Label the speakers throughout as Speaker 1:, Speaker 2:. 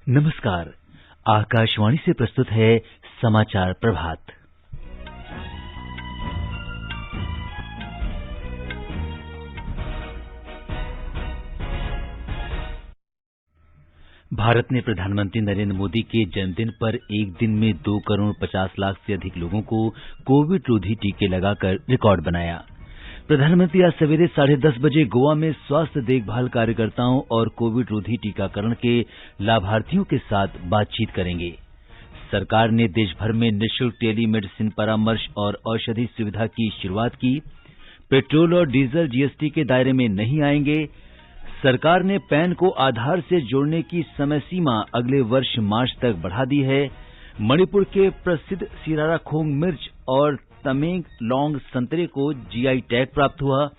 Speaker 1: नमस्कार। आकाशवाणी से प्रस्तुत है समाचार प्रभात। भारत ने प्रधानमंत्री नरेंद्र मोदी के जन्मदिन पर एक दिन में 2 करोड़ 50 लाख से अधिक लोगों को कोविड रोधी टीके लगाकर रिकॉर्ड बनाया। प्रधानमंत्री आज सवेरे 10:30 बजे गोवा में स्वास्थ्य देखभाल कार्यकर्ताओं और कोविड रोधी टीकाकरण के लाभार्थियों के साथ बातचीत करेंगे। सरकार ने देश भर में निःशुल्क टेली मेडिसिन परामर्श और औषधि सुविधा की शुरुआत की। पेट्रोल और डीजल जीएसटी के दायरे में नहीं आएंगे। सरकार ने पैन को आधार से जोड़ने की समय सीमा अगले वर्ष मार्च तक बढ़ा दी है। मणिपुर के प्रसिद्ध सिराराखोंग मिर्च और तमेंग लॉन्ग संतरे को जीआई टैग प्राप्त हुआ।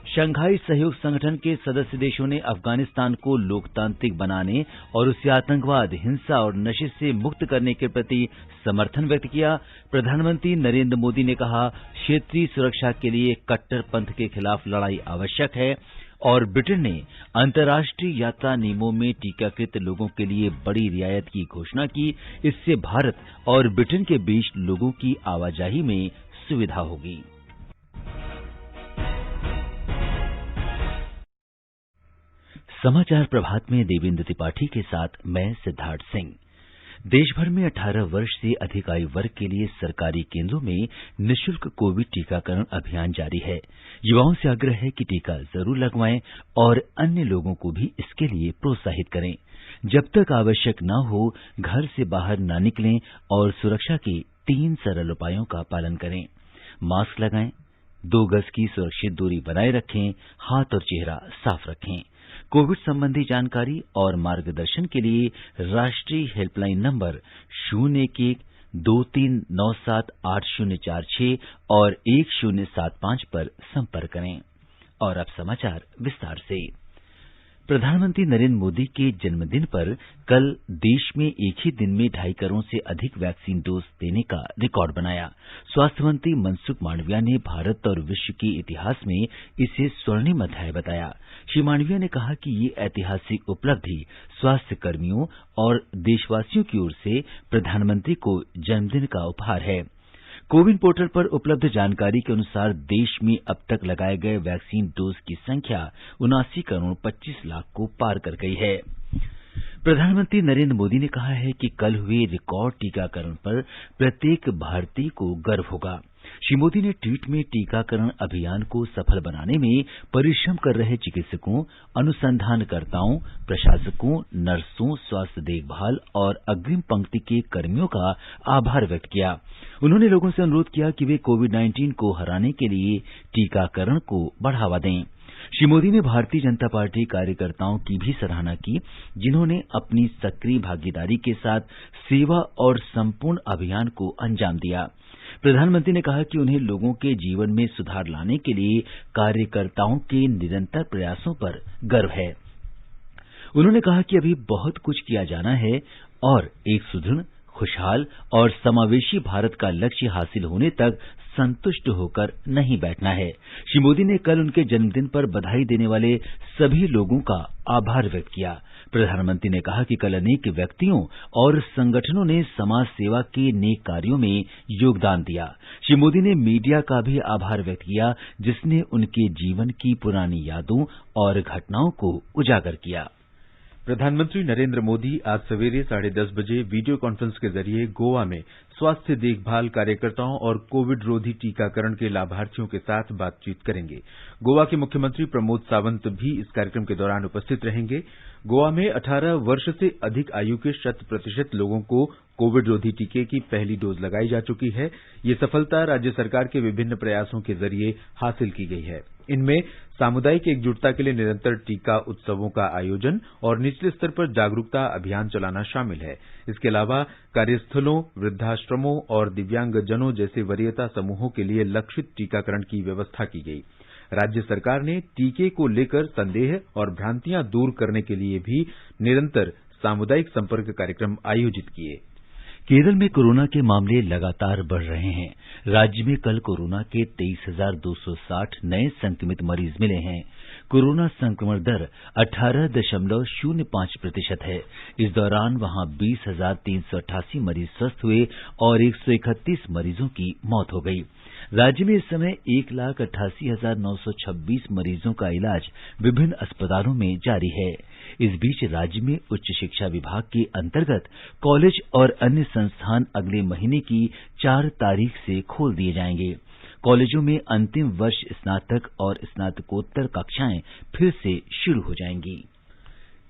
Speaker 1: शंघाई सहयोग संगठन के सदस्य देशों ने अफगानिस्तान को लोकतांत्रिक बनाने और उसे आतंकवाद, हिंसा और नशे से मुक्त करने के प्रति समर्थन व्यक्त किया। प्रधानमंत्री नरेंद्र मोदी ने कहा, क्षेत्रीय सुरक्षा के लिए कट्टरपंथ के खिलाफ लड़ाई आवश्यक है। और ब्रिटेन ने अंतर्राष्ट्रीय यात्रा नियमों में टीकाकृत लोगों के लिए बड़ी रियायत की घोषणा की। इससे भारत और ब्रिटेन के बीच लोगों की आवाजाही में सुविधा होगी। समाचार प्रभात में देवेंद्र त्रिपाठी के साथ मैं सिद्धार्थ सिंह। देश भर में 18 वर्ष से अधिक आयु वर्ग के लिए सरकारी केंद्रों में निःशुल्क कोविड टीकाकरण अभियान जारी है। युवाओं से आग्रह है कि टीका जरूर लगवाएं और अन्य लोगों को भी इसके लिए प्रोत्साहित करें। जब तक आवश्यक न हो, घर से बाहर न निकलें और सुरक्षा के 3 सरल उपायों का पालन करें। मास्क लगाएं, 2 गज की सुरक्षित दूरी बनाए रखें, हाथ और चेहरा साफ रखें। कोविड संबंधी जानकारी और मार्गदर्शन के लिए राष्ट्रीय हेल्पलाइन नंबर 011239780046 और 1075 पर संपर्क करें। और अब समाचार विस्तार से। प्रधानमंत्री नरेंद्र मोदी के जन्मदिन पर कल देश में एक ही दिन में 2.5 करोड़ से अधिक वैक्सीन डोज देने का रिकॉर्ड बनाया। स्वास्थ्य मंत्री मनसुख मांडविया ने भारत और विश्व के इतिहास में इसे स्वर्णिम अध्याय बताया। श्री मांडविया ने कहा कि ये ऐतिहासिक उपलब्धि स्वास्थ्य कर्मियों और देशवासियों की ओर से प्रधानमंत्री को जन्मदिन का उपहार है। कोविन पोर्टल पर उपलब्ध जानकारी के अनुसार देश में अब तक लगाए गए वैक्सीन डोज की संख्या 79 करोड़ 25 लाख को पार कर गई है। प्रधानमंत्री नरेंद्र मोदी ने कहा है कि कल हुए रिकॉर्ड टीकाकरण पर प्रत्येक भारतीय को गर्व होगा। श्री मोदी ने ट्वीट में टीकाकरण अभियान को सफल बनाने में परिश्रम कर रहे चिकित्सकों, अनुसंधानकर्ताओं, प्रशासकों, नर्सों, स्वास्थ्य देखभाल और अग्रिम पंक्ति के कर्मियों का आभार व्यक्त किया। उन्होंने लोगों से अनुरोध किया कि वे कोविड-19 को हराने के लिए टीकाकरण को बढ़ावा दें। श्री मोदी ने भारतीय जनता पार्टी कार्यकर्ताओं की भी सराहना की, जिन्होंने अपनी सक्रिय भागीदारी के साथ सेवा और संपूर्ण अभियान को अंजाम दिया। प्रधानमंत्री ने कहा कि उन्हें लोगों के जीवन में सुधार लाने के लिए कार्यकर्ताओं के निरंतर प्रयासों पर गर्व है। उन्होंने कहा कि अभी बहुत कुछ किया जाना है और एक सुदृढ़, खुशहाल और समावेशी भारत का लक्ष्य हासिल होने तक संतुष्ट होकर नहीं बैठना है। श्री मोदी ने कल उनके जन्मदिन पर बधाई देने वाले सभी लोगों का आभार व्यक्त किया। प्रधानमंत्री ने कहा कि कल अनेक व्यक्तियों और संगठनों ने समाज सेवा के नेक कार्यों में योगदान दिया। श्री मोदी ने मीडिया का भी आभार व्यक्त किया, जिसने उनके जीवन की पुरानी यादों और घटनाओं को उजागर किया।
Speaker 2: प्रधानमंत्री नरेंद्र मोदी आज सवेरे 10:30 बजे वीडियो कॉन्फ्रेंस के जरिए गोवा में स्वास्थ्य देखभाल कार्यकर्ताओं और कोविड रोधी टीकाकरण के लाभार्थियों के साथ बातचीत करेंगे। गोवा के मुख्यमंत्री प्रमोद सावंत भी इस कार्यक्रम के दौरान उपस्थित रहेंगे। गोवा में 18 वर्ष से अधिक आयु के 100% लोगों को कोविड रोधी टीके की पहली डोज लगाई जा चुकी है। ये सफलता राज्य सरकार के विभिन्न प्रयासों के जरिए हासिल की गई है। इनमें सामुदायिक एकजुटता के लिए निरंतर टीका उत्सवों का आयोजन और निचले स्तर पर जागरूकता अभियान चलाना शामिल है। इसके अलावा कार्यस्थलों, वृद्धाश्रमों और दिव्यांगजनों जैसे वरीयता समूहों के लिए लक्षित टीकाकरण की व्यवस्था की गई। राज्य सरकार ने टीके को लेकर संदेह और भ्रांतियां दूर करने के लिए भी निरंतर सामुदायिक संपर्क कार्यक्रम आयोजित किए।
Speaker 1: केरल में कोरोना के मामले लगातार बढ़ रहे हैं। राज्य में कल कोरोना के 23,260 नए संक्रमित मरीज मिले हैं। कोरोना संक्रमण दर 18.05% है। इस दौरान वहां 20,388 मरीज स्वस्थ हुए और 131 मरीजों की मौत हो गई। राज्य में इस समय 1,88,926 मरीजों का इलाज विभिन्न अस्पतालों में जारी है। इस बीच राज्य में उच्च शिक्षा विभाग के अंतर्गत कॉलेज और अन्य संस्थान अगले महीने की 4 तारीख से खोल दिए जाएंगे। कॉलेजों में अंतिम वर्ष स्नातक और स्नातकोत्तर कक्षाएं फिर से शुरू हो जाएंगी।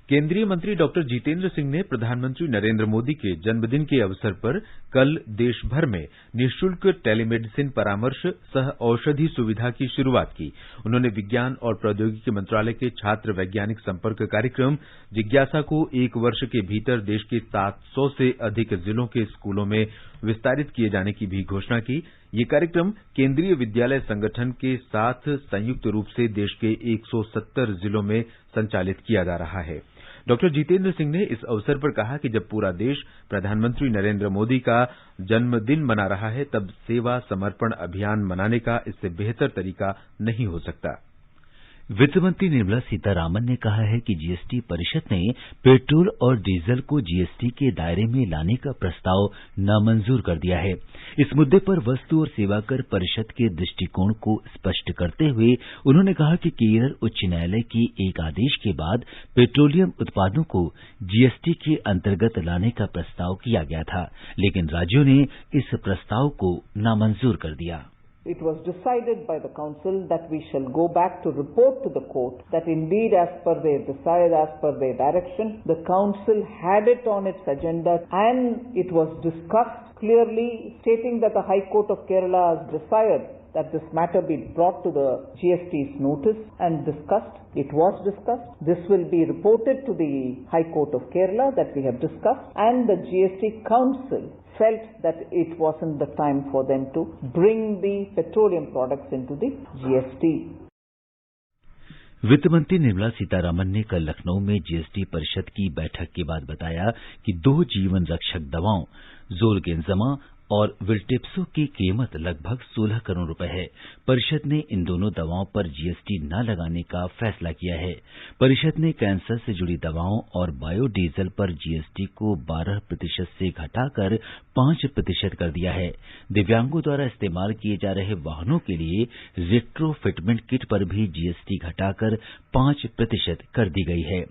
Speaker 2: केंद्रीय मंत्री डॉक्टर जितेंद्र सिंह ने प्रधानमंत्री नरेंद्र मोदी के जन्मदिन के अवसर पर कल देश भर में निःशुल्क टेलीमेडिसिन परामर्श सह औषधि सुविधा की शुरुआत की। उन्होंने विज्ञान और प्रौद्योगिकी मंत्रालय के छात्र वैज्ञानिक संपर्क कार्यक्रम जिज्ञासा को 1 वर्ष के भीतर देश के 700 से अधिक जिलों के स्कूलों में विस्तारित किए जाने की भी घोषणा की। ये कार्यक्रम केंद्रीय विद्यालय संगठन के साथ संयुक्त रूप से देश के 170 जिलों में संचालित किया जा रहा है। डॉक्टर जितेंद्र सिंह ने इस अवसर पर कहा कि जब पूरा देश प्रधानमंत्री नरेंद्र मोदी का जन्मदिन मना रहा है, तब सेवा समर्पण अभियान मनाने का इससे बेहतर तरीका नहीं हो सकता।
Speaker 1: वित्त मंत्री निर्मला सीतारामन ने कहा है कि जीएसटी परिषद ने पेट्रोल और डीजल को जीएसटी के दायरे में लाने का प्रस्ताव नामंजूर कर दिया है। इस मुद्दे पर वस्तु और सेवाकर परिषद के दृष्टिकोण को स्पष्ट करते हुए उन्होंने कहा कि केरल उच्च न्यायालय के एक आदेश के बाद पेट्रोलियम उत्पादों को जीएसटी के अंतर्गत लाने का प्रस्ताव किया गया था, लेकिन राज्यों ने इस प्रस्ताव को नामंजूर कर दिया।
Speaker 3: It was decided by the Council that we shall go back to report to the court that indeed as per their desire, as per their direction, the Council had it on its agenda and it was discussed clearly stating that the High Court of Kerala has desired that this matter be brought to the GST's notice and discussed. It was discussed. This will be reported to the High Court of Kerala that we have discussed, and the GST Council felt that it wasn't the time for them to bring the petroleum products into the GST.
Speaker 1: वित्त मंत्री निर्मला सीतारामन ने कल लखनऊ में GST परिषद की बैठक के बाद बताया कि 2 जीवन रक्षक दवाओं जोलगेंजमा और विल्टेप्सो की कीमत लगभग 16 करोड़ रुपए है। परिषद ने इन दोनों दवाओं पर जीएसटी न लगाने का फैसला किया है। परिषद ने कैंसर से जुड़ी दवाओं और बायोडीजल पर जीएसटी को 12% से घटाकर 5% कर दिया है। दिव्यांगों द्वारा इस्तेमाल किए जा रहे वाहनों के लिए रेट्रोफिटमेंट किट पर भी जीएसटी घटाकर 5% कर दी गई है।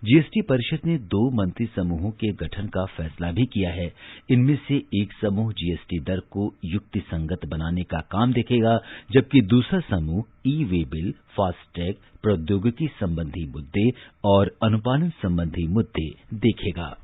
Speaker 1: जीएसटी परिषद ने 2 मंत्री समूहों के गठन का फैसला भी किया है। इनमें से एक समूह जीएसटी दर को युक्तिसंगत बनाने का काम देखेगा, जबकि दूसरा समूह ई-वे बिल, फास्टैग, प्रौद्योगिकी संबंधी मुद्दे और अनुपालन संबंधी मुद्दे देखेगा।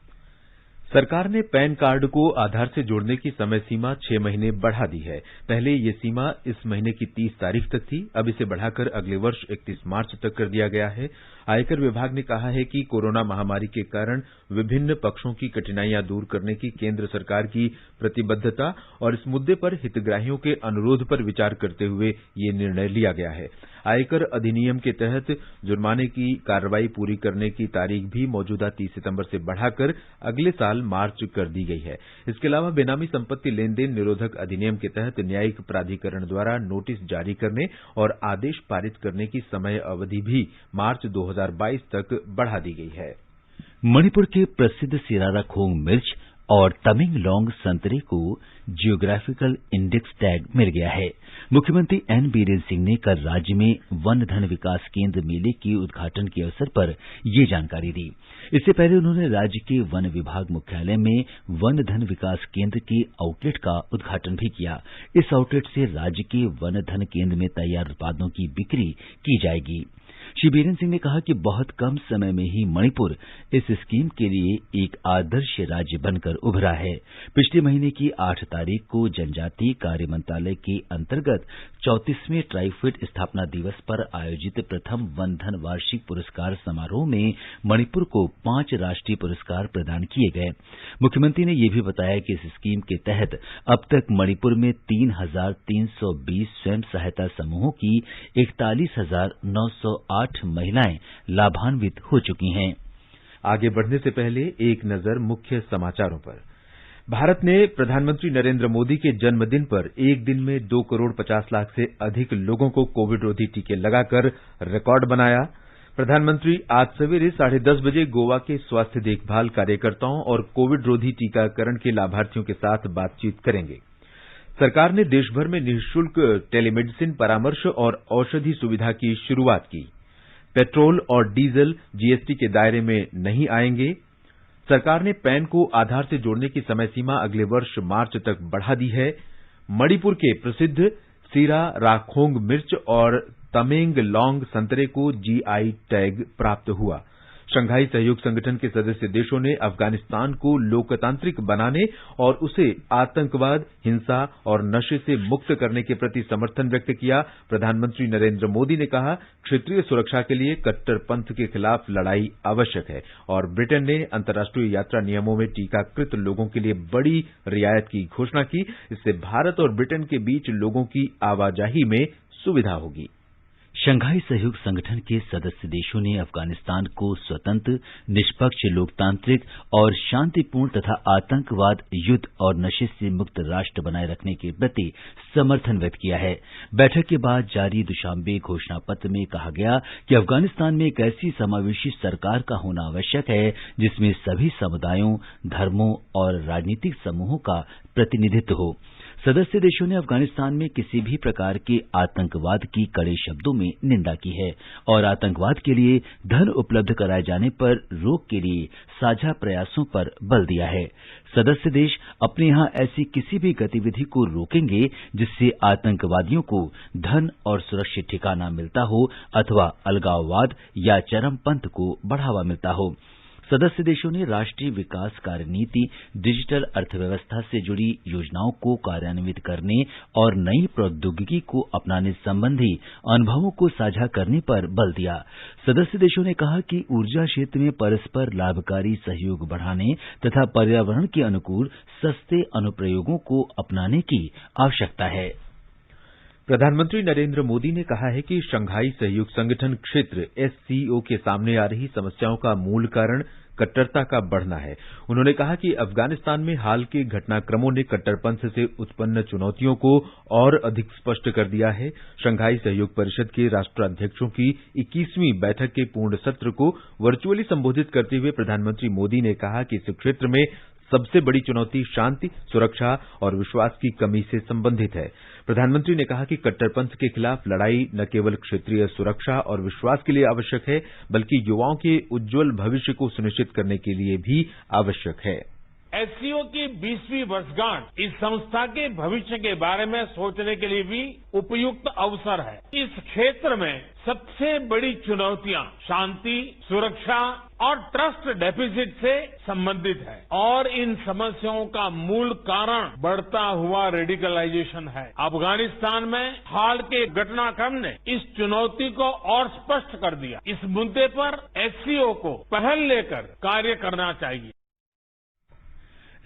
Speaker 2: सरकार ने पैन कार्ड को आधार से जोड़ने की समय सीमा 6 महीने बढ़ा दी है। पहले ये सीमा इस महीने की 30 तारीख तक थी, अब इसे बढ़ाकर अगले वर्ष 31 मार्च तक कर दिया गया है। आयकर विभाग ने कहा है कि कोरोना महामारी के कारण विभिन्न पक्षों की कठिनाइयां दूर करने की केंद्र सरकार की प्रतिबद्धता और इस मुद्दे पर हितग्राहियों के अनुरोध पर विचार करते हुए ये निर्णय लिया गया है। आयकर अधिनियम के तहत जुर्माने की कार्रवाई पूरी करने की तारीख भी मौजूदा 30 सितंबर से बढ़ाकर अगले साल मार्च कर दी गई है। इसके अलावा बेनामी संपत्ति लेन देन निरोधक अधिनियम के तहत न्यायिक प्राधिकरण द्वारा नोटिस जारी करने और आदेश पारित करने की समय अवधि भी मार्च 2022 तक बढ़ा दी गई है।
Speaker 1: मणिपुर के प्रसिद्ध सिराराखोंग मिर्च और तमिंगलोंग संतरे को जियोग्राफिकल इंडेक्स टैग मिल गया है। मुख्यमंत्री एन बीरेन सिंह ने कल राज्य में वन धन विकास केंद्र मेले के उद्घाटन के अवसर पर ये जानकारी दी। इससे पहले उन्होंने राज्य के वन विभाग मुख्यालय में वन धन विकास केंद्र के आउटलेट का उद्घाटन भी किया। इस आउटलेट से राज्य के वन धन केंद्र में तैयार उत्पादों की बिक्री की जाएगी। श्री बीरेन सिंह ने कहा कि बहुत कम समय में ही मणिपुर इस स्कीम के लिए एक आदर्श राज्य बनकर उभरा है। पिछले महीने की 8 तारीख को जनजातीय कार्य मंत्रालय के अंतर्गत 34वें ट्राइफेड स्थापना दिवस पर आयोजित प्रथम वन धन वार्षिक पुरस्कार समारोह में मणिपुर को 5 राष्ट्रीय पुरस्कार प्रदान किए गए। मुख्यमंत्री ने यह भी बताया कि इस स्कीम के तहत अब तक मणिपुर में 3,320 स्वयं सहायता समूहों की 41,908 महिलाएं लाभान्वित हो चुकी हैं।
Speaker 2: आगे बढ़ने से पहले एक नजर मुख्य समाचारों पर। भारत ने प्रधानमंत्री नरेंद्र मोदी के जन्मदिन पर एक दिन में 2 करोड़ 50 लाख से अधिक लोगों को कोविड रोधी टीके लगाकर रिकॉर्ड बनाया। प्रधानमंत्री आज सवेरे 10:30 बजे गोवा के स्वास्थ्य देखभाल कार्यकर्ताओं और कोविड रोधी टीकाकरण के लाभार्थियों के साथ बातचीत करेंगे। सरकार ने देशभर में निःशुल्क टेलीमेडिसिन परामर्श और औषधि सुविधा की शुरुआत की। पेट्रोल और डीजल जीएसटी के दायरे में नहीं आएंगे। सरकार ने पैन को आधार से जोड़ने की समय सीमा अगले वर्ष मार्च तक बढ़ा दी है। मणिपुर के प्रसिद्ध सीरा राखोंग मिर्च और तमेंगलोंग संतरे को जीआई टैग प्राप्त हुआ। शंघाई सहयोग संगठन के सदस्य देशों ने अफगानिस्तान को लोकतांत्रिक बनाने और उसे आतंकवाद, हिंसा और नशे से मुक्त करने के प्रति समर्थन व्यक्त किया। प्रधानमंत्री नरेंद्र मोदी ने कहा, क्षेत्रीय सुरक्षा के लिए कट्टरपंथ के खिलाफ लड़ाई आवश्यक है और ब्रिटेन ने अंतर्राष्ट्रीय यात्रा नियमों में टीकाकृत लोगों के लिए बड़ी रियायत की घोषणा की। इससे भारत और ब्रिटेन के बीच लोगों की आवाजाही में सुविधा होगी।
Speaker 1: शंघाई सहयोग संगठन के सदस्य देशों ने अफगानिस्तान को स्वतंत्र, निष्पक्ष, लोकतांत्रिक और शांतिपूर्ण तथा आतंकवाद, युद्ध और नशे से मुक्त राष्ट्र बनाए रखने के प्रति समर्थन व्यक्त किया है। बैठक के बाद जारी दुशांबे घोषणा पत्र में कहा गया कि अफगानिस्तान में एक ऐसी समावेशी सरकार का होना आवश्यक है जिसमें सभी समुदायों, धर्मों और राजनीतिक समूहों का प्रतिनिधित्व हो। सदस्य देशों ने अफगानिस्तान में किसी भी प्रकार के आतंकवाद की कड़े शब्दों में निंदा की है और आतंकवाद के लिए धन उपलब्ध कराए जाने पर रोक के लिए साझा प्रयासों पर बल दिया है। सदस्य देश अपने यहां ऐसी किसी भी गतिविधि को रोकेंगे जिससे आतंकवादियों को धन और सुरक्षित ठिकाना मिलता हो अथवा अलगाववाद या चरमपंथ को बढ़ावा मिलता हो। सदस्य देशों ने राष्ट्रीय विकास कार्यनीति, डिजिटल अर्थव्यवस्था से जुड़ी योजनाओं को कार्यान्वित करने और नई प्रौद्योगिकी को अपनाने संबंधी अनुभवों को साझा करने पर बल दिया। सदस्य देशों ने कहा कि ऊर्जा क्षेत्र में परस्पर लाभकारी सहयोग बढ़ाने तथा पर्यावरण के अनुकूल सस्ते अनुप्रयोगों को अपनाने की आवश्यकता है।
Speaker 2: प्रधानमंत्री नरेंद्र मोदी ने कहा है कि शंघाई सहयोग संगठन क्षेत्र एससीओ के सामने आ रही समस्याओं का मूल कारण कट्टरता का बढ़ना है। उन्होंने कहा कि अफगानिस्तान में हाल के घटनाक्रमों ने कट्टरपंथ से उत्पन्न चुनौतियों को और अधिक स्पष्ट कर दिया है। शंघाई सहयोग परिषद के राष्ट्राध्यक्षों की 21वीं बैठक के पूर्ण सत्र को वर्चुअली संबोधित करते हुए प्रधानमंत्री मोदी ने कहा कि इस क्षेत्र में सबसे बड़ी चुनौती शांति, सुरक्षा और विश्वास की कमी से संबंधित है। प्रधानमंत्री ने कहा कि कट्टरपंथ के खिलाफ लड़ाई न केवल क्षेत्रीय सुरक्षा और विश्वास के लिए आवश्यक है, बल्कि युवाओं के उज्जवल भविष्य को सुनिश्चित करने के लिए भी आवश्यक है।
Speaker 4: एससीओ की 20वीं वर्षगांठ इस संस्था के भविष्य के बारे में सोचने के लिए भी उपयुक्त अवसर है। इस क्षेत्र में सबसे बड़ी चुनौतियां शांति, सुरक्षा और ट्रस्ट डेफिसिट से संबंधित है और इन समस्याओं का मूल कारण बढ़ता हुआ रेडिकलाइजेशन है। अफगानिस्तान में हाल के घटनाक्रम ने इस चुनौती को और स्पष्ट कर दिया। इस मुद्दे पर एससीओ को पहल लेकर कार्य करना चाहिए।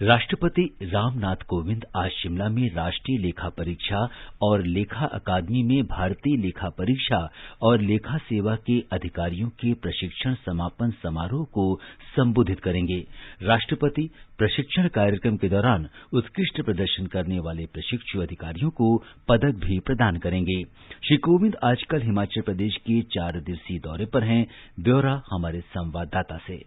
Speaker 1: राष्ट्रपति रामनाथ कोविंद आज शिमला में राष्ट्रीय लेखा परीक्षा और लेखा अकादमी में भारतीय लेखा परीक्षा और लेखा सेवा के अधिकारियों के प्रशिक्षण समापन समारोह को संबोधित करेंगे। राष्ट्रपति प्रशिक्षण कार्यक्रम के दौरान उत्कृष्ट प्रदर्शन करने वाले प्रशिक्षु अधिकारियों को पदक भी प्रदान करेंगे। श्री कोविंद आजकल हिमाचल प्रदेश के 4 दिवसीय दौरे पर हैं। ब्यौरा हमारे संवाददाता से।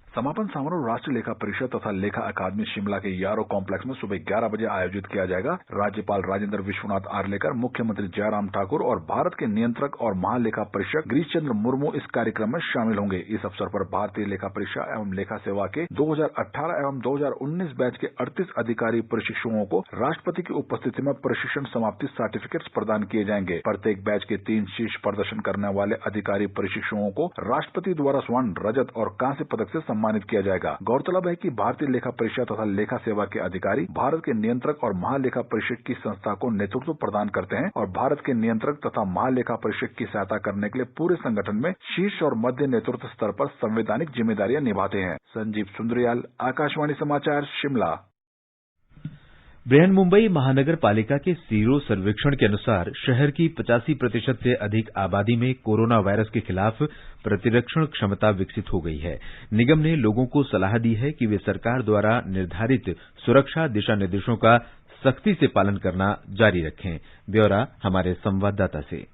Speaker 5: समापन समारोह राष्ट्रीय लेखा परिषद तथा लेखा अकादमी शिमला के यारो कॉम्प्लेक्स में सुबह 11 बजे आयोजित किया जाएगा। राज्यपाल राजेंद्र विश्वनाथ आर्लेकर, मुख्यमंत्री जयराम ठाकुर और भारत के नियंत्रक और महालेखा परीक्षक गिरीश चंद्र मुर्मू इस कार्यक्रम में शामिल होंगे। इस अवसर पर भारतीय लेखा परीक्षा एवं लेखा सेवा के 2018 एवं 2019 बैच के 38 अधिकारी प्रशिक्षुओं को राष्ट्रपति की उपस्थिति में प्रशिक्षण समाप्ति सर्टिफिकेट्स प्रदान किए जाएंगे। प्रत्येक बैच के 3 शीर्ष प्रदर्शन करने वाले अधिकारी प्रशिक्षुओं को राष्ट्रपति द्वारा स्वर्ण, रजत और कांस्य पदक से सम्मानित किया जाएगा। गौरतलब है कि भारतीय लेखा परीक्षा तथा लेखा सेवा के अधिकारी भारत के नियंत्रक और महालेखा परीक्षक की संस्था को नेतृत्व प्रदान करते हैं और भारत के नियंत्रक तथा महालेखा परीक्षक की सहायता करने के लिए पूरे संगठन में शीर्ष और मध्य नेतृत्व स्तर पर संवैधानिक जिम्मेदारियां निभाते हैं। संजीव सुंद्रियाल, आकाशवाणी समाचार, शिमला।
Speaker 2: बृहन्मुंबई महानगर पालिका के सीरो सर्वेक्षण के अनुसार शहर की 85% से अधिक आबादी में कोरोना वायरस के खिलाफ प्रतिरक्षण क्षमता विकसित हो गई है। निगम ने लोगों को सलाह दी है कि वे सरकार द्वारा निर्धारित सुरक्षा दिशा निर्देशों का सख्ती से पालन करना जारी रखें। ब्यौरा हमारे संवाददाता से।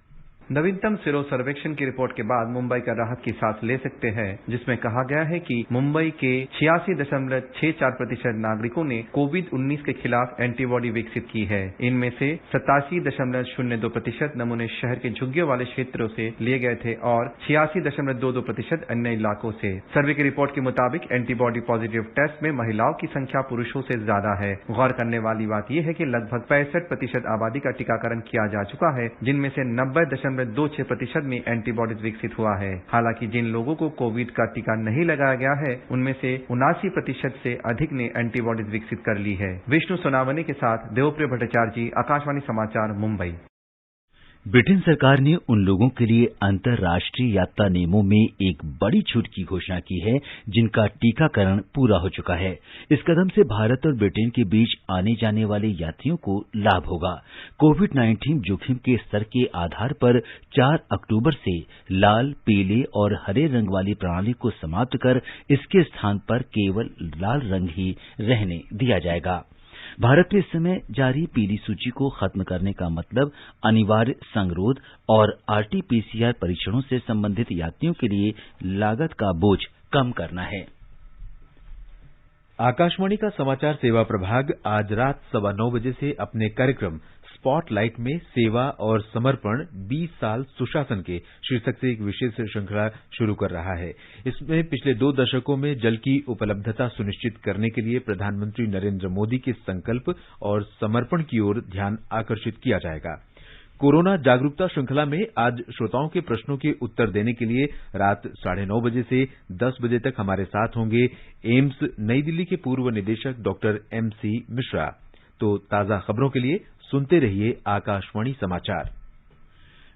Speaker 6: नवीनतम सीरो सर्वेक्षण की रिपोर्ट के बाद मुंबई का राहत की सांस ले सकते हैं, जिसमें कहा गया है कि मुंबई के 86.64% नागरिकों ने कोविड-19 के खिलाफ एंटीबॉडी विकसित की है। इनमें से 87.02% नमूने शहर के झुग्गियों वाले क्षेत्रों से लिए गए थे और 86.22% अन्य इलाकों से। सर्वे की रिपोर्ट के मुताबिक एंटीबॉडी पॉजिटिव टेस्ट में महिलाओं की संख्या पुरुषों से ज्यादा है। गौर करने वाली बात यह है कि लगभग 65% आबादी का टीकाकरण किया जा चुका है, जिनमें से 90.26% में एंटीबॉडीज विकसित हुआ है। हालांकि जिन लोगों को कोविड का टीका नहीं लगाया गया है, उनमें से 79% से अधिक ने एंटीबॉडीज विकसित कर ली है। विष्णु सोनावने के साथ देवप्रिय भट्टाचार्य जी, आकाशवाणी समाचार, मुंबई।
Speaker 1: ब्रिटेन सरकार ने उन लोगों के लिए अंतर्राष्ट्रीय यात्रा नियमों में एक बड़ी छूट की घोषणा की है जिनका टीकाकरण पूरा हो चुका है। इस कदम से भारत और ब्रिटेन के बीच आने जाने वाले यात्रियों को लाभ होगा। कोविड-19 जोखिम के स्तर के आधार पर 4 अक्टूबर से लाल, पीले और हरे रंग वाली प्रणाली को समाप्त कर इसके स्थान पर केवल लाल रंग ही रहने दिया जाएगा। भारत में इस समय जारी पीली सूची को खत्म करने का मतलब अनिवार्य संगरोध और आरटी-पीसीआर परीक्षणों से संबंधित यात्रियों के लिए लागत का बोझ कम करना है।
Speaker 2: आकाशवाणी का समाचार सेवा प्रभाग आज रात 9:15 बजे से अपने कार्यक्रम स्पॉटलाइट में सेवा और समर्पण 20 साल सुशासन के शीर्षक से एक विशेष श्रृंखला शुरू कर रहा है। इसमें पिछले 2 दशकों में जल की उपलब्धता सुनिश्चित करने के लिए प्रधानमंत्री नरेंद्र मोदी के संकल्प और समर्पण की ओर ध्यान आकर्षित किया जाएगा। कोरोना जागरूकता श्रृंखला में आज श्रोताओं के प्रश्नों के उत्तर देने के लिए रात 9:30 बजे से 10 बजे तक हमारे साथ होंगे एम्स नई दिल्ली के पूर्व निदेशक डॉक्टर MC मिश्रा। तो ताजा खबरों के लिए सुनते रहिए आकाशवाणी समाचार।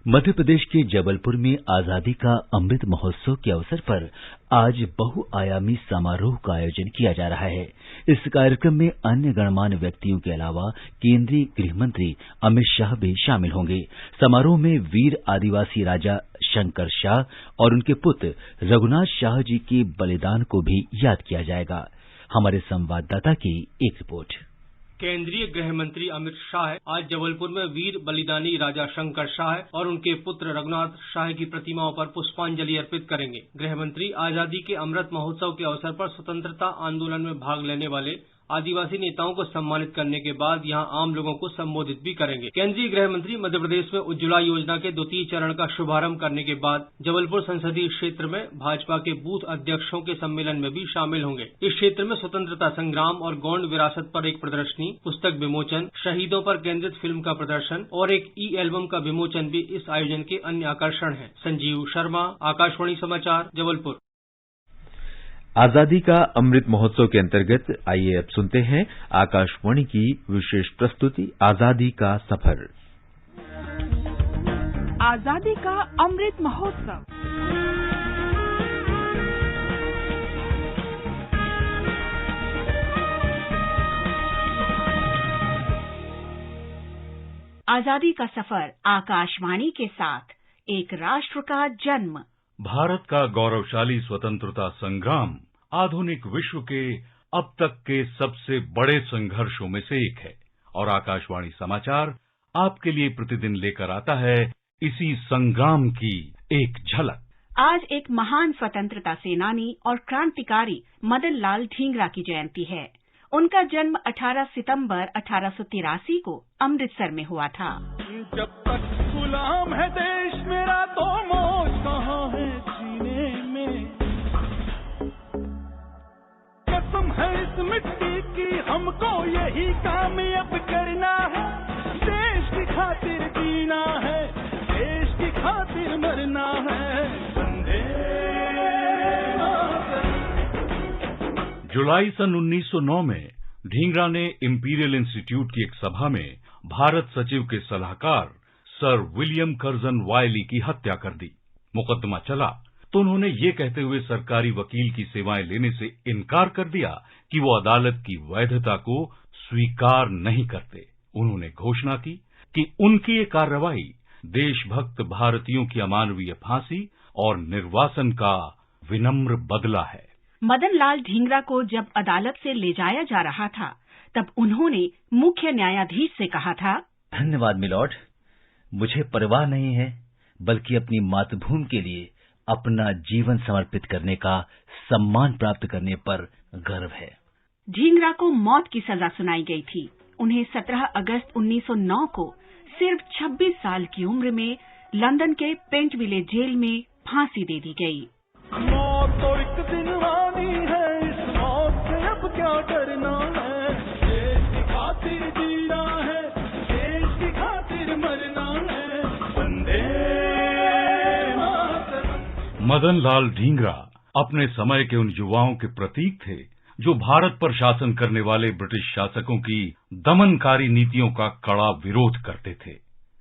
Speaker 1: मध्य प्रदेश के जबलपुर में आजादी का अमृत महोत्सव के अवसर पर आज बहुआयामी समारोह का आयोजन किया जा रहा है। इस कार्यक्रम में अन्य गणमान्य व्यक्तियों के अलावा केंद्रीय गृह मंत्री अमित शाह भी शामिल होंगे। समारोह में वीर आदिवासी राजा शंकर शाह और उनके पुत्र रघुनाथ शाह जी के बलिदान को भी याद किया जाएगा। हमारे संवाददाता की एक रिपोर्ट।
Speaker 7: केंद्रीय गृह मंत्री अमित शाह आज जबलपुर में वीर बलिदानी राजा शंकर शाह और उनके पुत्र रघुनाथ शाह की प्रतिमाओं पर पुष्पांजलि अर्पित करेंगे। गृह मंत्री आजादी के अमृत महोत्सव के अवसर पर स्वतंत्रता आंदोलन में भाग लेने वाले आदिवासी नेताओं को सम्मानित करने के बाद यहां आम लोगों को संबोधित भी करेंगे। केंद्रीय गृह मंत्री मध्य प्रदेश में उज्ज्वला योजना के द्वितीय चरण का शुभारंभ करने के बाद जबलपुर संसदीय क्षेत्र में भाजपा के बूथ अध्यक्षों के सम्मेलन में भी शामिल होंगे। इस क्षेत्र में स्वतंत्रता संग्राम और गौंड विरासत पर एक प्रदर्शनी, पुस्तक विमोचन, शहीदों पर केंद्रित फिल्म का प्रदर्शन और एक ई-एल्बम का विमोचन भी इस आयोजन के अन्य आकर्षण है। संजीव शर्मा, आकाशवाणी समाचार, जबलपुर।
Speaker 2: आजादी का अमृत महोत्सव के अंतर्गत आइए अब सुनते हैं आकाशवाणी की विशेष प्रस्तुति आजादी का सफर।
Speaker 8: आजादी का अमृत महोत्सव। आजादी का सफर आकाशवाणी के साथ एक राष्ट्र का जन्म।
Speaker 9: भारत का गौरवशाली स्वतंत्रता संग्राम आधुनिक विश्व के अब तक के सबसे बड़े संघर्षों में से एक है और आकाशवाणी समाचार आपके लिए प्रतिदिन लेकर आता है इसी संग्राम की एक झलक।
Speaker 8: आज एक महान स्वतंत्रता सेनानी और क्रांतिकारी मदन लाल ढींगरा की जयंती है। उनका जन्म 18 सितंबर 1883 को अमृतसर में हुआ था।
Speaker 10: जब तक गुलाम है देश मेरा तो मौज कहाँ है जीने में, कसम है इस मिट्टी की हमको यही काम अब करना है, देश की खातिर जीना है, देश की खातिर मरना है।
Speaker 9: जुलाई सन 1909 में ढींगरा ने इंपीरियल इंस्टीट्यूट की एक सभा में भारत सचिव के सलाहकार सर विलियम कर्जन वायली की हत्या कर दी। मुकदमा चला तो उन्होंने ये कहते हुए सरकारी वकील की सेवाएं लेने से इनकार कर दिया कि वो अदालत की वैधता को स्वीकार नहीं करते। उन्होंने घोषणा की कि उनकी ये कार्रवाई देशभक्त भारतीयों की अमानवीय फांसी और निर्वासन का विनम्र बदला है।
Speaker 8: मदन लाल ढींगरा को जब अदालत से ले जाया जा रहा था, तब उन्होंने मुख्य न्यायाधीश से कहा था,
Speaker 1: धन्यवाद मिलॉर्ड, मुझे परवाह नहीं है, बल्कि अपनी मातृभूमि के लिए अपना जीवन समर्पित करने का सम्मान प्राप्त करने पर गर्व है।
Speaker 8: ढींगरा को मौत की सजा सुनाई गई थी। उन्हें 17 अगस्त 1909 को सिर्फ 26 साल की उम्र में लंदन के पेंटविले जेल में फांसी दे दी गई।
Speaker 10: मौत तो एक दिन आनी है, इस मौत से अब क्या डरना है, देश की खातिर जीना है, देश की खातिर मरना है, वंदे मातरम।
Speaker 9: मदन लाल ढींगरा अपने समय के उन युवाओं के प्रतीक थे जो भारत पर शासन करने वाले ब्रिटिश शासकों की दमनकारी नीतियों का कड़ा विरोध करते थे।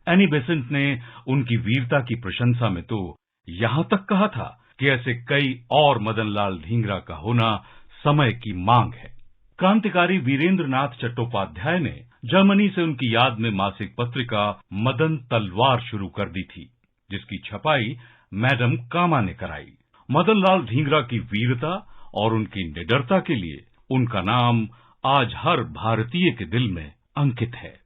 Speaker 9: एनी बेसेंट ने उनकी वीरता की प्रशंसा में तो यहां तक कहा था कि ऐसे कई और मदन लाल ढींगरा का होना समय की मांग है। क्रांतिकारी वीरेंद्र नाथ चट्टोपाध्याय ने जर्मनी से उनकी याद में मासिक पत्रिका मदन तलवार शुरू कर दी थी, जिसकी छपाई मैडम कामा ने कराई। मदन लाल ढींगरा की वीरता और उनकी निडरता के लिए उनका नाम आज हर भारतीय के दिल में अंकित है।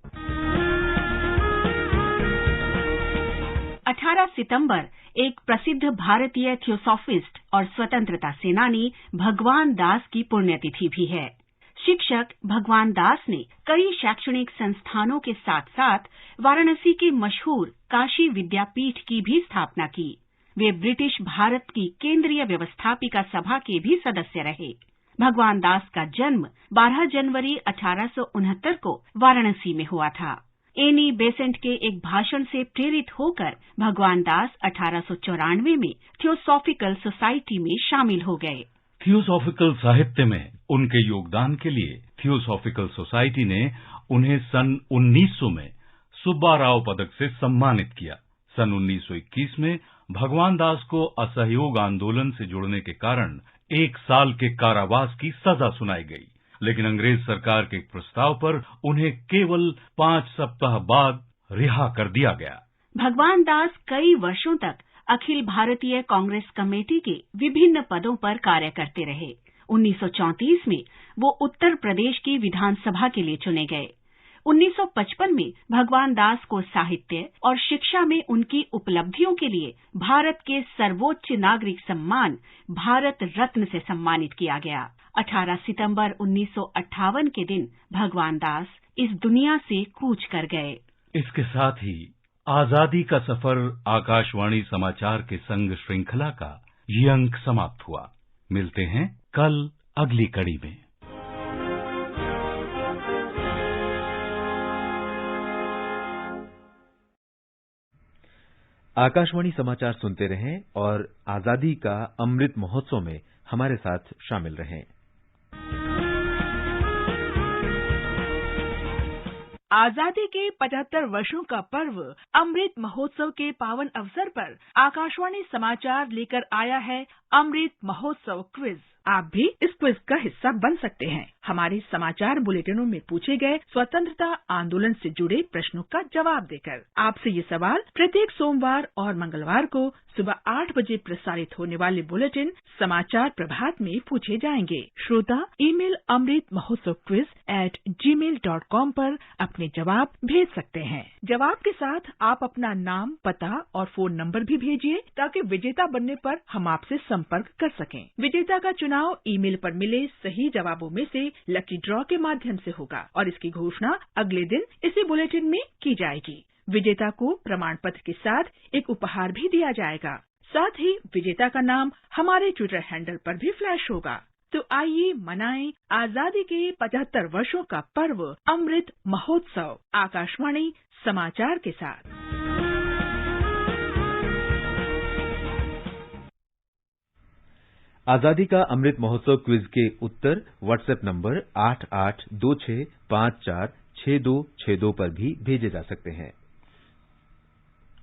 Speaker 8: 18 सितंबर एक प्रसिद्ध भारतीय थियोसॉफिस्ट और स्वतंत्रता सेनानी भगवान दास की पुण्यतिथि भी है। शिक्षक भगवान दास ने कई शैक्षणिक संस्थानों के साथ साथ वाराणसी के मशहूर काशी विद्यापीठ की भी स्थापना की। वे ब्रिटिश भारत की केंद्रीय व्यवस्थापिका सभा के भी सदस्य रहे। भगवान दास का जन्म 12 जनवरी 1869 को वाराणसी में हुआ था। एनी बेसेंट के एक भाषण से प्रेरित होकर भगवान दास 1894 में थियोसॉफिकल सोसाइटी में शामिल हो गए।
Speaker 9: थियोसॉफिकल साहित्य में उनके योगदान के लिए थियोसॉफिकल सोसाइटी ने उन्हें सन 1900 में सुब्बा राव पदक से सम्मानित किया। सन 1921 में भगवान दास को असहयोग आंदोलन से जुड़ने के कारण 1 साल के कारावास की सजा सुनाई गई, लेकिन अंग्रेज सरकार के एक प्रस्ताव पर उन्हें केवल 5 सप्ताह बाद रिहा कर दिया गया।
Speaker 8: भगवान दास कई वर्षों तक अखिल भारतीय कांग्रेस कमेटी के विभिन्न पदों पर कार्य करते रहे। 1934 में वो उत्तर प्रदेश की विधानसभा के लिए चुने गए। 1955 में भगवान दास को साहित्य और शिक्षा में उनकी उपलब्धियों के लिए भारत के सर्वोच्च नागरिक सम्मान भारत रत्न से सम्मानित किया गया। 18 सितंबर 1958 के दिन भगवान दास इस दुनिया से कूच कर गए।
Speaker 9: इसके साथ ही आजादी का सफर आकाशवाणी समाचार के संग श्रृंखला का ये अंक समाप्त हुआ। मिलते हैं कल अगली कड़ी में।
Speaker 2: आकाशवाणी समाचार सुनते रहें और आजादी का अमृत महोत्सव में हमारे साथ शामिल रहें।
Speaker 11: आजादी के 75 वर्षों का पर्व अमृत महोत्सव के पावन अवसर पर आकाशवाणी समाचार लेकर आया है अमृत महोत्सव क्विज। आप भी इस क्विज का हिस्सा बन सकते हैं। हमारे समाचार बुलेटिनों में पूछे गए स्वतंत्रता आंदोलन से जुड़े प्रश्नों का जवाब देकर। आपसे ये सवाल प्रत्येक सोमवार और मंगलवार को सुबह 8 बजे प्रसारित होने वाले बुलेटिन समाचार प्रभात में पूछे जाएंगे। श्रोता ईमेल amritmahotsavquiz@gmail.com पर अपने जवाब भेज सकते हैं। जवाब के साथ आप अपना नाम, पता और फोन नंबर भी भेजिए ताकि विजेता बनने पर हम आपसे संपर्क कर सकें। विजेता का चुनाव ईमेल पर मिले सही जवाबों में से लकी ड्रॉ के माध्यम से होगा और इसकी घोषणा अगले दिन इसी बुलेटिन में की जाएगी। विजेता को प्रमाण पत्र के साथ एक उपहार भी दिया जाएगा। साथ ही विजेता का नाम हमारे ट्विटर हैंडल पर भी फ्लैश होगा। तो आइए मनाएं आजादी के 75 वर्षों का पर्व अमृत महोत्सव आकाशवाणी समाचार के साथ।
Speaker 2: आजादी का अमृत महोत्सव क्विज के उत्तर व्हाट्सएप नंबर 8826546262 पर भी भेजे जा सकते हैं।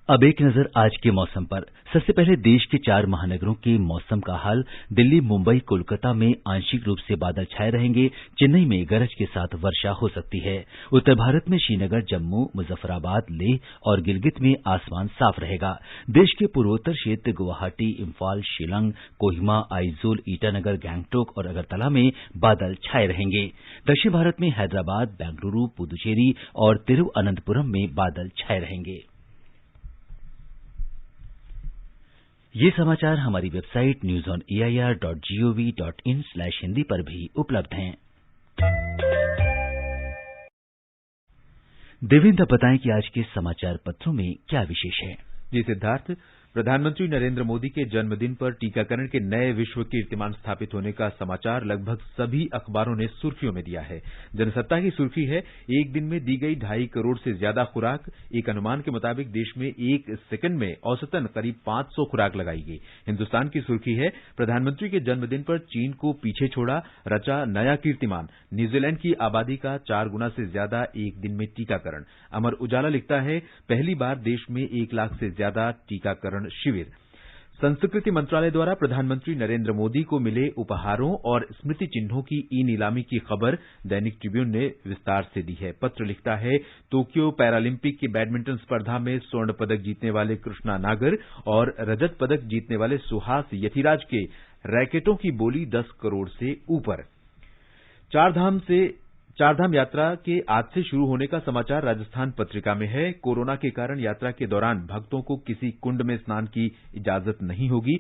Speaker 1: अब एक नजर आज के मौसम पर। सबसे पहले देश के 4 महानगरों के मौसम का हाल। दिल्ली, मुंबई, कोलकाता में आंशिक रूप से बादल छाए रहेंगे। चेन्नई में गरज के साथ वर्षा हो सकती है। उत्तर भारत में श्रीनगर, जम्मू, मुजफ्फराबाद, लेह और गिलगित में आसमान साफ रहेगा। देश के पूर्वोत्तर क्षेत्र गुवाहाटी, इम्फाल, शिलंग, कोहिमा, आइजोल, ईटानगर, गंगटोक और अगरतला में बादल छाए रहेंगे। दक्षिण भारत में हैदराबाद, बेंगलुरु, पुदुचेरी और तिरुवनंतपुरम में बादल छाए रहेंगे। ये समाचार हमारी वेबसाइट newsonair.gov.in/हिंदी पर भी उपलब्ध हैं। देवेंद्र, बताएं कि आज के समाचार पत्रों में क्या विशेष है।
Speaker 2: जी सिद्धार्थ, प्रधानमंत्री नरेंद्र मोदी के जन्मदिन पर टीकाकरण के नए विश्व कीर्तिमान स्थापित होने का समाचार लगभग सभी अखबारों ने सुर्खियों में दिया है। जनसत्ता की सुर्खी है, एक दिन में दी गई 2.5 करोड़ से ज्यादा खुराक। एक अनुमान के मुताबिक देश में 1 सेकंड में औसतन करीब 500 खुराक लगाई गई। हिंदुस्तान की सुर्खी है, प्रधानमंत्री के जन्मदिन पर चीन को पीछे छोड़ा, रचा नया कीर्तिमान। न्यूजीलैंड की आबादी का 4 गुना से ज्यादा एक दिन में टीकाकरण। अमर उजाला लिखता है, पहली बार देश में 1 लाख से ज्यादा टीकाकरण शिविर। संस्कृति मंत्रालय द्वारा प्रधानमंत्री नरेंद्र मोदी को मिले उपहारों और स्मृति चिन्हों की ई नीलामी की खबर दैनिक ट्रिब्यून ने विस्तार से दी है। पत्र लिखता है, टोक्यो पैरालंपिक की बैडमिंटन स्पर्धा में स्वर्ण पदक जीतने वाले कृष्णा नागर और रजत पदक जीतने वाले सुहास यथिराज के रैकेटों की बोली 10 करोड़ से ऊपर। चारधाम यात्रा के आज से शुरू होने का समाचार राजस्थान पत्रिका में है। कोरोना के कारण यात्रा के दौरान भक्तों को किसी कुंड में स्नान की इजाजत नहीं होगी।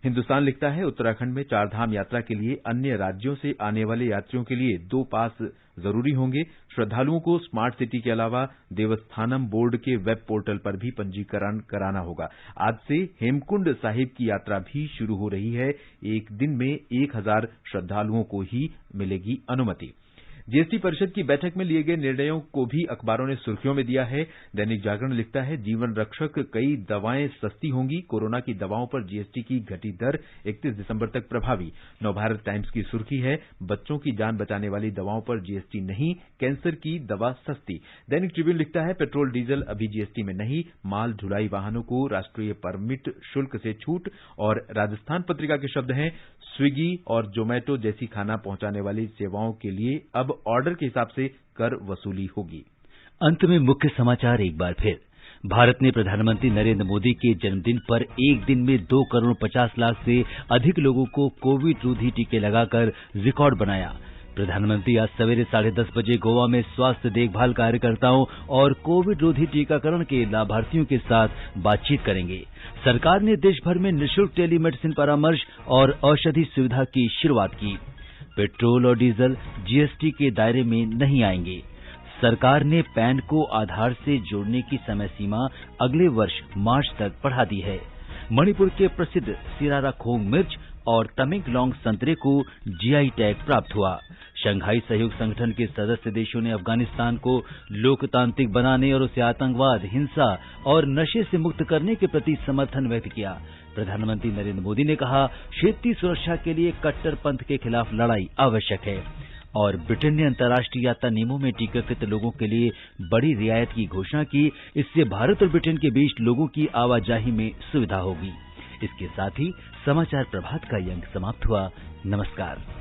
Speaker 2: हिंदुस्तान लिखता है, उत्तराखंड में चारधाम यात्रा के लिए अन्य राज्यों से आने वाले यात्रियों के लिए 2 पास जरूरी होंगे। श्रद्धालुओं को स्मार्ट सिटी के अलावा देवस्थानम बोर्ड के वेब पोर्टल पर भी पंजीकरण कराना होगा। आज से हेमकुंड साहिब की यात्रा भी शुरू हो रही है। एक दिन में 1000 श्रद्धालुओं को ही मिलेगी अनुमति। जीएसटी परिषद की बैठक में लिए गए निर्णयों को भी अखबारों ने सुर्खियों में दिया है। दैनिक जागरण लिखता है, जीवन रक्षक कई दवाएं सस्ती होंगी। कोरोना की दवाओं पर जीएसटी की घटी दर 31 दिसंबर तक प्रभावी। नवभारत टाइम्स की सुर्खी है, बच्चों की जान बचाने वाली दवाओं पर जीएसटी नहीं, कैंसर की दवा सस्ती। दैनिक ट्रिब्यून लिखता है, पेट्रोल डीजल अभी जीएसटी में नहीं, माल ढुलाई वाहनों को राष्ट्रीय परमिट शुल्क से छूट। और राजस्थान पत्रिका के शब्द हैं, स्विगी और जोमेटो जैसी खाना पहुंचाने वाली सेवाओं के लिए अब ऑर्डर के हिसाब से कर वसूली होगी।
Speaker 1: अंत में मुख्य समाचार एक बार फिर। भारत ने प्रधानमंत्री नरेंद्र मोदी के जन्मदिन पर एक दिन में 2 करोड़ 50 लाख से अधिक लोगों को कोविड रोधी टीके लगाकर रिकॉर्ड बनाया। प्रधानमंत्री आज सवेरे 10:30 बजे गोवा में स्वास्थ्य देखभाल कार्यकर्ताओं और कोविड रोधी टीकाकरण के लाभार्थियों के साथ बातचीत करेंगे। सरकार ने देश भर में निःशुल्क टेलीमेडिसिन परामर्श और औषधि सुविधा की शुरुआत की। पेट्रोल और डीजल जीएसटी के दायरे में नहीं आएंगे। सरकार ने पैन को आधार से जोड़ने की समय सीमा अगले वर्ष मार्च तक बढ़ा दी है। मणिपुर के प्रसिद्ध सिरारा खोंग मिर्च और तमेंगलोंग संतरे को जीआई टैग प्राप्त हुआ। शंघाई सहयोग संगठन के सदस्य देशों ने अफगानिस्तान को लोकतांत्रिक बनाने और उसे आतंकवाद, हिंसा और नशे से मुक्त करने के प्रति समर्थन व्यक्त किया। प्रधानमंत्री नरेंद्र मोदी ने कहा, क्षेत्रीय सुरक्षा के लिए कट्टरपंथ के खिलाफ लड़ाई आवश्यक है। और ब्रिटेन ने अंतर्राष्ट्रीय यात्रा नियमों में टीकाकृत लोगों के लिए बड़ी रियायत की घोषणा की। इससे भारत और ब्रिटेन के बीच लोगों की आवाजाही में सुविधा होगी। इसके साथ ही समाचार प्रभात का ये अंक समाप्त हुआ। नमस्कार।